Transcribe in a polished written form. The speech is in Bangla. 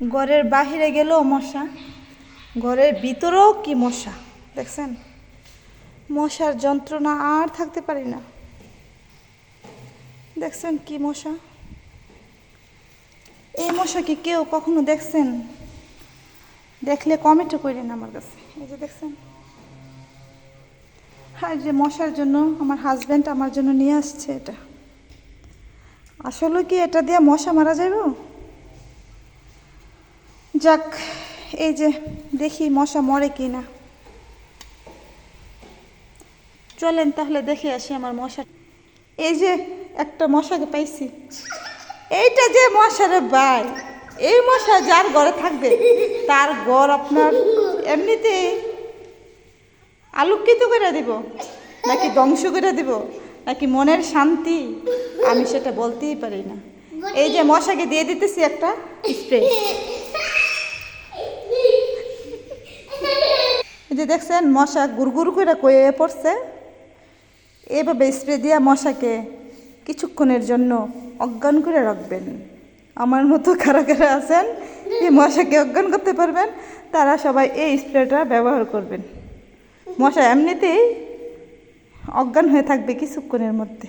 ঘরের বাহিরে গেলেও মশা, ঘরের ভিতরেও কি মশা দেখছেন। মশার যন্ত্রণা আর থাকতে পারি না। দেখছেন কি মশা। এই মশা কি কেউ কখনো দেখছেন? দেখলে কমেন্টও করেন আমার কাছে। এই যে দেখছেন, হ্যাঁ, যে মশার জন্য আমার হাজব্যান্ড আমার জন্য নিয়ে আসছে এটা। আসলে কি এটা দিয়ে মশা মারা যাবে? যাক, এই যে দেখি মশা মরে কি না। চলেন তাহলে দেখে আসি আমার মশা। এই যে একটা মশাকে পাইছি। এইটা যে মশারে ভাই, এই মশা যার ঘরে থাকবে তার ঘর আপনার এমনিতে আলোকিত করে দিব, নাকি ধ্বংস করে দিব, নাকি মনের শান্তি, আমি সেটা বলতেই পারি না। এই যে মশাকে দিয়ে দিতেছি একটা স্প্রে। এই যে দেখছেন মশা গুড়গুড় করে কয়ে পড়ছে। এভাবে স্প্রে দিয়ে মশাকে কিছুক্ষণের জন্য অজ্ঞান করে রাখবেন। আমার মতো কারা কারা আছেন এই মশাকে অজ্ঞান করতে পারবেন, তারা সবাই এই স্প্রেটা ব্যবহার করবেন। মশা এমনিতেই অজ্ঞান হয়ে থাকবে কিছুক্ষণের মধ্যে।